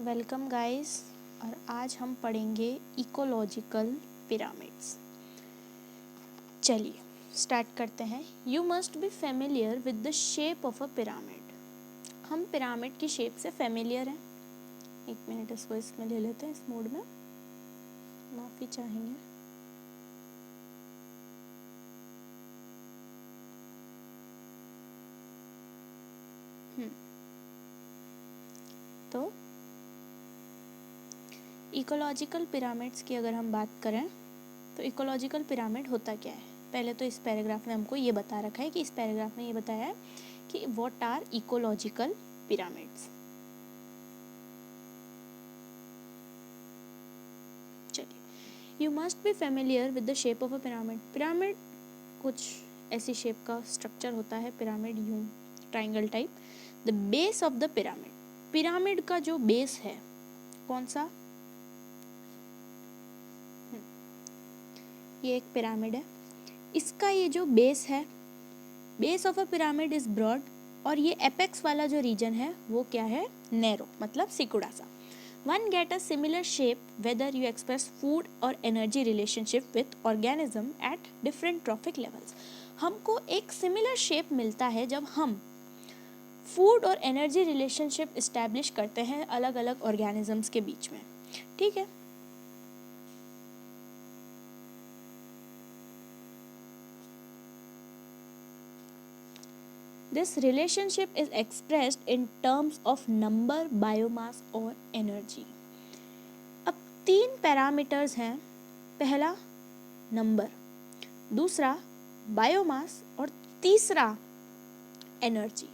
Welcome guys. और आज हम पढ़ेंगे इकोलॉजिकल पिरामिड्स। चलिए स्टार्ट करते हैं। You must be familiar with the shape of a pyramid. हम पिरामिड की शेप से फेमिलियर हैं। एक मिनट इसको इसमें ले लेते हैं, इस मोड में। माफ़ी चाहेंगे। तो इकोलॉजिकल पिरामिड्स की अगर हम बात करें तो इकोलॉजिकल पिरामिड होता क्या है। पहले तो इस पैराग्राफ में हमको ये बता रखा है कि इस पैराग्राफ में ये बताया है कि व्हाट आर इकोलॉजिकल पिरामिड्स। चलिए, you must be familiar with the shape of a pyramid. Pyramid कुछ ऐसी शेप का स्ट्रक्चर होता है, पिरामिड यूं triangle type. The base of the pyramid, pyramid का जो बेस है कौन सा, ये एक पिरामिड है, इसका ये जो बेस है, base of a pyramid is broad, और ये एपेक्स वाला जो रीजन है वो क्या है, नैरो, मतलब सिकुड़ा सा। One get a similar shape whether you express food और energy relationship with organism at different trophic levels. हमको एक सिमिलर शेप मिलता है जब हम फूड और एनर्जी रिलेशनशिप इस्टेब्लिश करते हैं अलग अलग ऑर्गेनिजम्स के बीच में। ठीक है, This relationship is expressed in terms of number, biomass और energy. अब 3 पैरामीटर्स हैं। पहला नंबर, दूसरा बायोमास और तीसरा एनर्जी।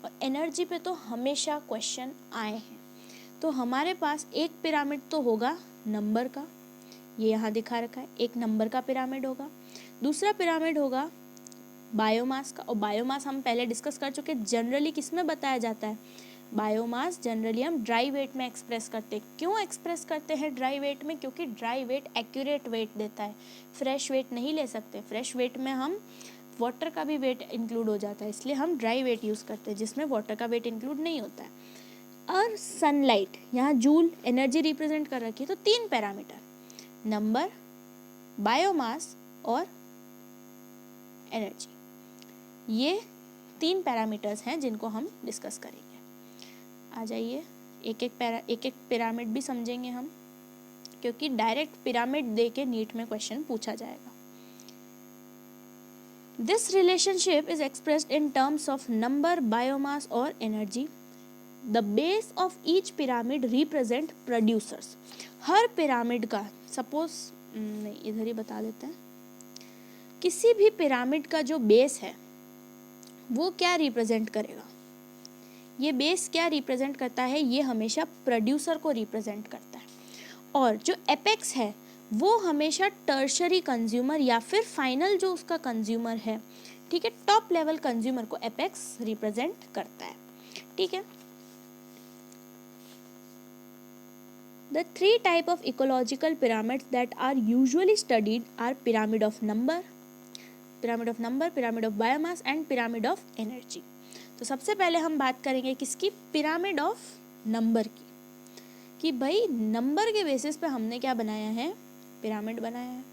और एनर्जी पे तो हमेशा क्वेश्चन आए हैं। तो हमारे पास एक पिरामिड तो होगा नंबर का, ये यहाँ दिखा रखा है, एक नंबर का पिरामिड होगा। दूसरा पिरामिड होगा बायोमास का, और बायोमास हम पहले डिस्कस कर चुके, जनरली किस में बताया जाता है, बायोमास जनरली हम ड्राई वेट में एक्सप्रेस करते हैं। क्यों एक्सप्रेस करते हैं ड्राई वेट में, क्योंकि ड्राई वेट एक्यूरेट वेट देता है, फ्रेश वेट नहीं ले सकते। फ्रेश वेट में हम वाटर का भी वेट इंक्लूड हो जाता है, इसलिए हम ड्राई वेट यूज़ करते हैं जिसमें वाटर का वेट इंक्लूड नहीं होता है। और सनलाइट, यहाँ जूल एनर्जी रिप्रेजेंट कर रखी है। तो 3 पैरामीटर, नंबर, बायोमास और एनर्जी, ये 3 पैरामीटर्स हैं जिनको हम डिस्कस करेंगे। आ जाइए, एक एक पिरामिड भी समझेंगे हम, क्योंकि डायरेक्ट पिरामिड दे के नीट में क्वेश्चन पूछा जाएगा। This relationship is expressed in terms of number, biomass और energy. The base of each pyramid represent producers. हर पिरामिड का, सपोज नहीं इधर ही बता देते हैं, किसी भी पिरामिड का जो बेस है वो क्या रिप्रेजेंट करेगा, ये बेस क्या रिप्रेजेंट करता है, ये हमेशा प्रोड्यूसर को रिप्रेजेंट करता है। और जो एपेक्स है वो हमेशा टर्शरी कंज्यूमर या फिर फाइनल जो उसका कंज्यूमर है, ठीक है, टॉप लेवल कंज्यूमर को एपेक्स रिप्रेजेंट करता है। ठीक है, The 3 type of ecological pyramids that are usually studied are pyramid of number, pyramid of biomass and pyramid of energy. तो सबसे पहले हम बात करेंगे किसकी, पिरामिड ऑफ नंबर की, कि भाई नंबर के बेसिस पे हमने क्या बनाया है, पिरामिड बनाया है।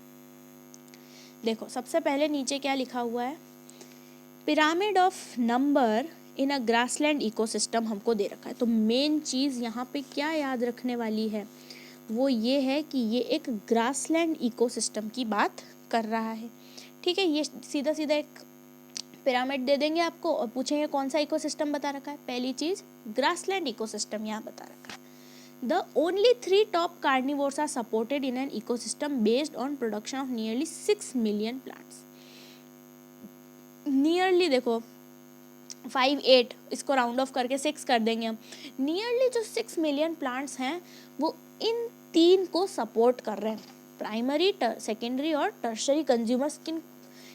देखो सबसे पहले नीचे क्या लिखा हुआ है, pyramid of number in a grassland ecosystem हमको दे रखा है। तो मेन चीज़ यहाँ पे क्या याद रखने वाली है, वो ये है कि ये एक ग्रासलैंड इकोसिस्टम की बात कर रहा है। ठीक है, ये सीधा सीधा एक पिरामिड दे देंगे आपको और पूछेंगे कौन सा इकोसिस्टम बता रखा है। पहली चीज़ ग्रासलैंड इकोसिस्टम यहाँ बता रखा है। The only 3 top carnivores are supported in an ecosystem based on production of nearly 6 million plants. Nearly देखो 5-8, इसको राउंड ऑफ करके 6 कर देंगे हम। नियरली जो 6 मिलियन प्लांट्स हैं वो इन 3 को सपोर्ट कर रहे हैं, प्राइमरी, सेकेंडरी और टर्शरी कंज्यूमर्स।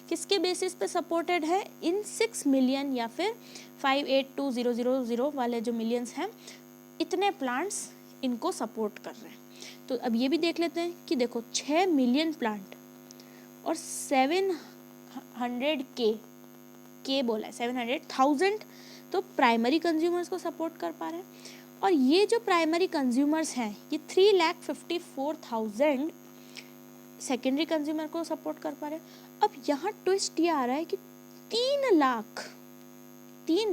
किसके बेसिस पे सपोर्टेड है, इन 6 मिलियन या फिर 582000 वाले जो मिलियंस हैं, इतने प्लांट्स इनको सपोर्ट कर रहे हैं। तो अब ये भी देख लेते हैं कि देखो 6 मिलियन प्लांट और 700 के बोला है, 700,000 तो प्राइमरी कंज्यूमर्स को सपोर्ट कर पा रहे हैं। और ये जो प्राइमरी कंज्यूमर्स हैं ये 3,54,000 सेकेंडरी कंज्यूमर को सपोर्ट कर पा रहे हैं। अब यहाँ ट्विस्ट ये आ रहा है कि 3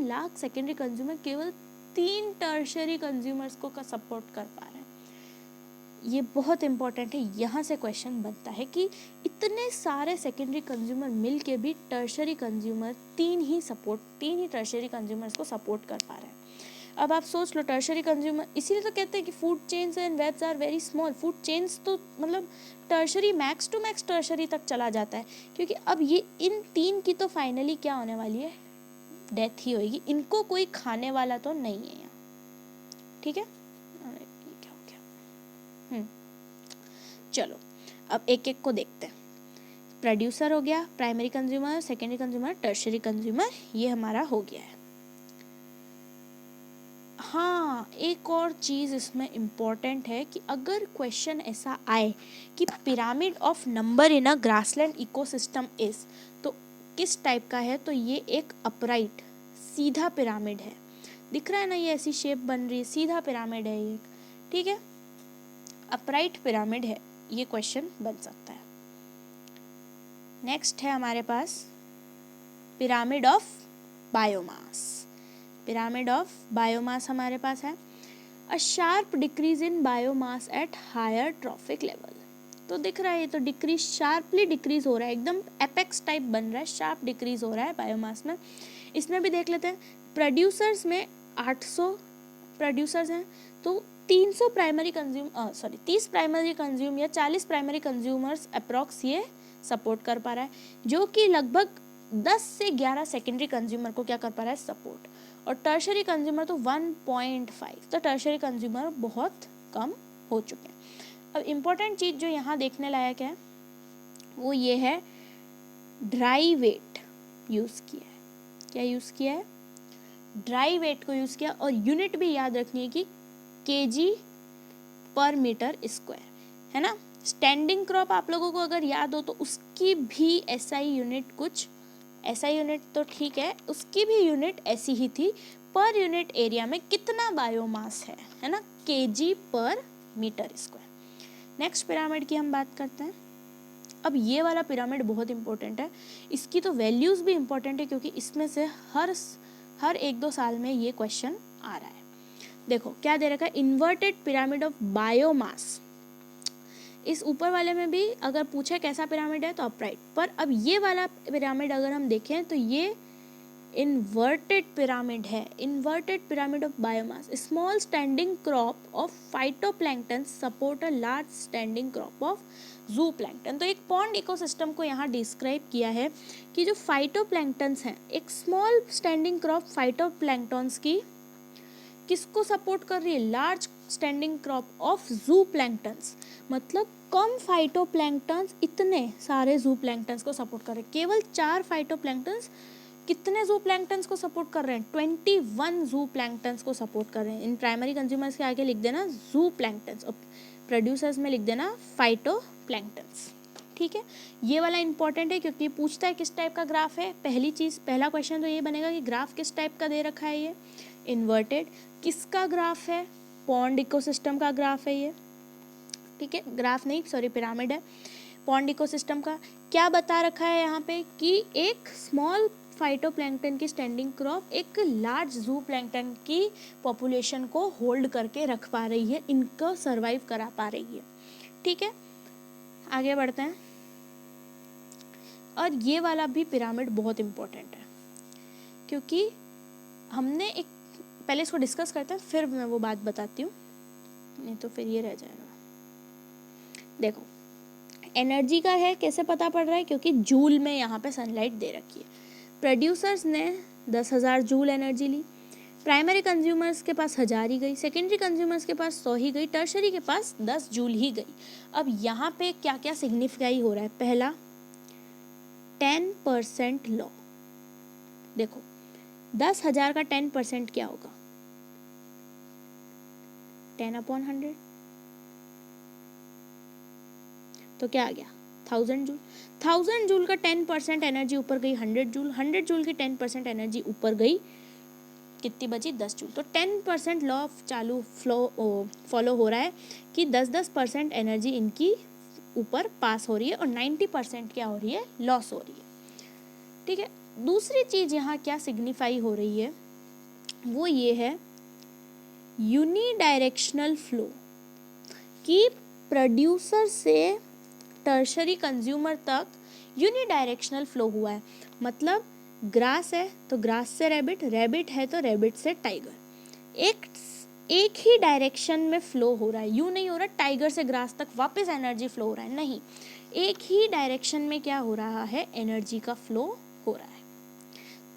लाख सेकेंडरी कंज्यूमर केवल 3 टर्शरी कंज्यूमर्स को का सपोर्ट कर पा रहे हैं। ये बहुत इंपॉर्टेंट है, यहाँ से क्वेश्चन बनता है कि इतने सारे सेकेंडरी कंज्यूमर मिल के भी टर्शरी कंज्यूमर 3 ही टर्शरी कंज्यूमर्स को सपोर्ट कर पा रहे हैं। अब आप सोच लो टर्शरी कंज्यूमर, इसीलिए तो कहते हैं कि food chains and webs are very small. Food chains तो मतलब tertiary max to max tertiary तक चला जाता है, क्योंकि अब ये इन 3 की तो फाइनली क्या होने वाली है, डेथ ही होगी। इनको कोई खाने वाला तो नहीं है यहाँ, ठीक है। क्या हो गया, चलो अब एक एक को देखते हैं। प्रोड्यूसर हो गया, primary consumer, secondary consumer, tertiary consumer, ये हमारा हो गया है। हाँ, एक और चीज़ इसमें इम्पॉर्टेंट है कि अगर क्वेश्चन ऐसा आए कि pyramid of number in a grassland ecosystem is, तो किस टाइप का है, तो ये एक अपराइट सीधा पिरामिड है। दिख रहा है ना, ये ऐसी शेप बन रही है, सीधा पिरामिड है ये, ठीक है, अपराइट पिरामिड है, ये क्वेश्चन बन सकता है। नेक्स्ट है हमारे पास pyramid of biomass. Pyramid of biomass हमारे पास है a sharp decrease in biomass at higher trophic level. तो दिख रहा है ये तो डिक्रीज, शार्पली डिक्रीज हो रहा है, एकदम एपेक्स टाइप बन रहा है, शार्प डिक्रीज हो रहा है बायोमास में। इसमें भी देख लेते हैं, प्रोड्यूसर्स में 800 प्रोड्यूसर्स हैं, तो 30 प्राइमरी कंज्यूम या 40 प्राइमरी कंज्यूमर्स अप्रॉक्स ये सपोर्ट कर पा रहा है, जो कि लगभग 10 से 11 सेकेंडरी कंज्यूमर को क्या कर पा रहा है, सपोर्ट। और टर्शरी कंज्यूमर तो 1.5, तो टर्शरी कंज्यूमर बहुत कम हो चुके हैं। अब इम्पोर्टेंट चीज़ जो यहाँ देखने लायक है वो ये है, ड्राई वेट यूज़ किया है। क्या यूज़ किया है, ड्राई वेट को यूज़ किया, और यूनिट भी याद रखनी है कि केजी पर मीटर स्क्वायर, है ना। स्टैंडिंग क्रॉप आप लोगों को अगर याद हो तो उसकी भी एसआई यूनिट कुछ, एसआई यूनिट तो ठीक है, उसकी भी यूनिट ऐसी ही थी, पर यूनिट एरिया में कितना बायोमास है ना, केजी पर मीटर स्क्वायर। नेक्स्ट पिरामिड की हम बात करते हैं। अब ये वाला पिरामिड बहुत इंपॉर्टेंट है, इसकी तो वैल्यूज़ भी इंपॉर्टेंट है, क्योंकि इसमें से हर 1-2 साल में ये क्वेश्चन आ रहा है। देखो क्या दे रखा है, इन्वर्टेड पिरामिड ऑफ बायोमास। इस ऊपर वाले में भी अगर पूछे कैसा पिरामिड है तो अपराइट, पर अब ये वाला पिरामिड अगर हम देखें तो ये इन्वर्टेड पिरामिड है। Inverted pyramid of biomass, small standing crop of phytoplankton support a large standing crop of जूप्लैंक्टन। तो एक पॉन्ड इकोसिस्टम को यहाँ डिस्क्राइब किया है कि जो फाइटोप्लैंक्टन्स हैं, एक स्मॉल स्टैंडिंग क्रॉप फाइटोप्लैंक्टन्स की किसको सपोर्ट कर रही है, लार्ज स्टैंडिंग क्रॉप ऑफ जूप्लैंक्टन्स, मतलब कम फाइटोप्लैंक्टन्स इतने सारे जूप्लैंक्टन्स को सपोर्ट कर रहे हैं। केवल 4 फाइटोप्लैंक्टन्स कितने जूप्लैंक्टन्स को सपोर्ट कर रहे हैं, 21 जूप्लैंक्टन्स को सपोर्ट कर रहे हैं। इन प्राइमरी कंज्यूमर्स के आगे लिख देना जूप्लैंक्टन्स, और प्रोड्यूसर्स में लिख देना फाइटोप्लैंक्टन्स, ठीक है। ये वाला इंपॉर्टेंट है क्योंकि पूछता है किस टाइप का ग्राफ है। पहला क्वेश्चन तो ये बनेगा कि ग्राफ किस टाइप का दे रखा है, ये इन्वर्टेड, किसका ग्राफ है, पॉन्ड इकोसिस्टम का ग्राफ है ये, ठीक है, ग्राफ नहीं सॉरी पिरामिड है पॉन्ड इकोसिस्टम का। क्या बता रखा है यहाँ पे कि एक स्मॉल फाइटोप्लैंक्टन की स्टैंडिंग क्रॉप एक लार्ज जूप्लैंक्टन की पॉपुलेशन को होल्ड करके रख पा रही है, इनको सरवाइव करा पा रही है, ठीक है। आगे बढ़ते हैं, और ये वाला भी पिरामिड बहुत इम्पोर्टेंट है, क्योंकि हमने एक पहले इसको डिस्कस करते हैं फिर मैं वो बात बताती हूँ, नहीं तो फिर ये रह जाएगा। देखो एनर्जी का है, कैसे पता पड़ रहा है, क्योंकि जूल में यहाँ पे सनलाइट दे रखी है। प्रोड्यूसर्स ने 10,000 जूल एनर्जी ली, प्राइमरी कंज्यूमर्स के पास 1000 ही गई, सेकेंडरी कंज्यूमर्स के पास 100 ही गई, टर्शरी के पास 10 जूल ही गई। अब यहाँ पे क्या क्या सिग्निफाई हो रहा है, पहला 10% लॉ। देखो 10,000 का 10% क्या होगा, 10/100, तो क्या आ गया 1000 जूल। 1000 जूल का 10% एनर्जी ऊपर गई 100 जूल, 100 जूल की 10% एनर्जी ऊपर गई कितनी बची 10 जूल। तो 10% लॉ ऑफ चालू फॉलो हो रहा है कि 10% एनर्जी इनकी ऊपर पास हो रही है और 90% क्या हो रही है, लॉस हो रही है। ठीक है, दूसरी चीज यहाँ क्या सिग्निफाई हो रही है वो ये है यूनिडायरेक्शनल फ्लो, कि प्रोड्यूसर से टर्शरी कंज्यूमर तक यूनिडायरेक्शनल फ्लो हुआ है। मतलब ग्रास है तो ग्रास से रैबिट, रैबिट है तो रैबिट से टाइगर, एक ही डायरेक्शन में फ्लो हो रहा है। यूं नहीं हो रहा टाइगर से ग्रास तक वापस एनर्जी फ्लो हो रहा है, नहीं, एक ही डायरेक्शन में क्या हो रहा है, एनर्जी का फ्लो हो रहा है।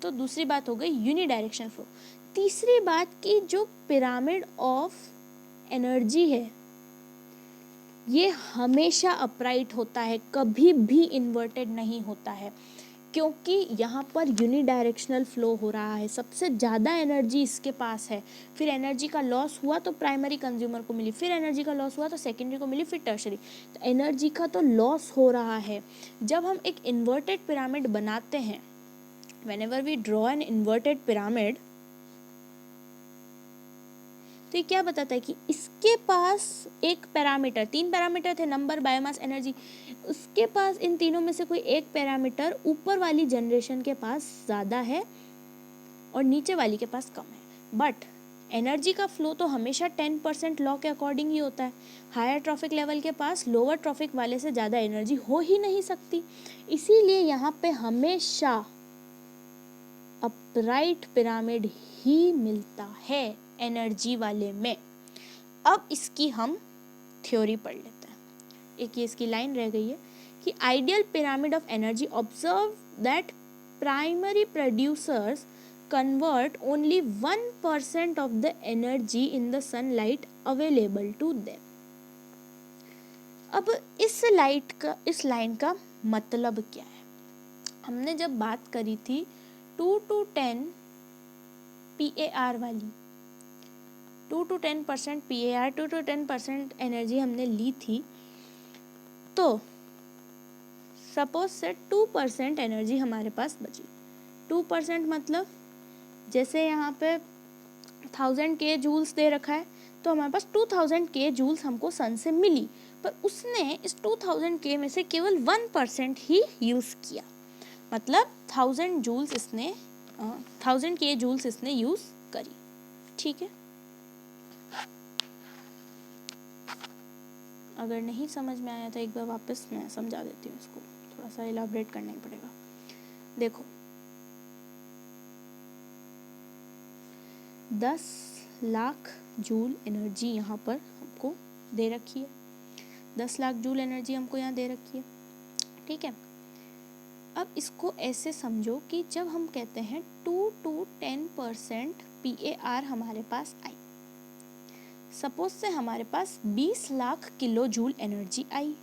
तो दूसरी बात हो गई यूनिडायरेक्शनल फ्लो। तीसरी बात कि जो पिरामिड ऑफ एनर्जी है ये हमेशा अपराइट होता है, कभी भी इन्वर्टेड नहीं होता है, क्योंकि यहाँ पर यूनिडायरेक्शनल फ्लो हो रहा है। सबसे ज़्यादा एनर्जी इसके पास है, फिर एनर्जी का लॉस हुआ तो प्राइमरी कंज्यूमर को मिली, फिर एनर्जी का लॉस हुआ तो सेकेंडरी को मिली, फिर टर्शरी। तो एनर्जी का तो लॉस हो रहा है। जब हम एक इन्वर्टेड पिरामिड बनाते हैं, whenever we draw an inverted pyramid, तो ये क्या बताता है कि इसके पास एक पैरामीटर, 3 पैरामीटर थे, नंबर, बायोमास, एनर्जी, उसके पास इन तीनों में से कोई एक पैरामीटर ऊपर वाली जनरेशन के पास ज़्यादा है और नीचे वाली के पास कम है। बट एनर्जी का फ्लो तो हमेशा 10% लॉ के अकॉर्डिंग ही होता है। हायर ट्रॉफिक लेवल के पास लोअर ट्रॉफिक वाले से ज़्यादा एनर्जी हो ही नहीं सकती, इसीलिए यहाँ पे हमेशा अपराइट पिरामिड ही मिलता है एनर्जी वाले में। अब इसकी हम थ्योरी पढ़ लेते हैं। एक ये इसकी लाइन रह गई है कि ideal pyramid of energy observe that primary producers convert only 1% of the energy in the sunlight available to them। अब इस लाइन का मतलब क्या है? हमने जब बात करी थी 2 to 10 PAR वाली, 2 to 10% PAR, 2 to 10% एनर्जी हमने ली थी, तो सपोज से 2% एनर्जी हमारे पास बची। 2% मतलब जैसे यहाँ पे 1000 के जूल्स दे रखा है, तो हमारे पास 2000 के जूल्स हमको सन से मिली, पर उसने इस 2000 के में से केवल 1% ही यूज़ किया। मतलब 1000 जूल्स इसने 1000 के जूल्स इसने यूज़ करी। ठीक है, अगर नहीं समझ में आया तो एक बार वापस मैं समझा देती हूँ, इसको थोड़ा सा इलाबरेट करना ही पड़ेगा। देखो 10 लाख जूल एनर्जी यहाँ पर हमको दे रखी है, 10 लाख जूल एनर्जी हमको यहाँ दे रखी है। ठीक है, अब इसको ऐसे समझो कि जब हम कहते हैं 2 to 10% PAR हमारे पास आई, सपोज से हमारे पास 20 लाख किलो जूल एनर्जी आई।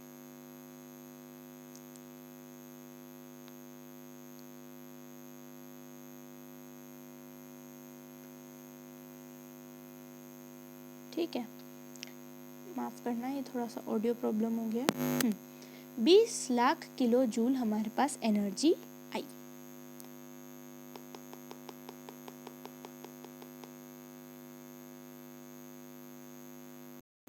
ठीक है, माफ करना ये थोड़ा सा ऑडियो प्रॉब्लम हो गया। 20 लाख किलो जूल हमारे पास एनर्जी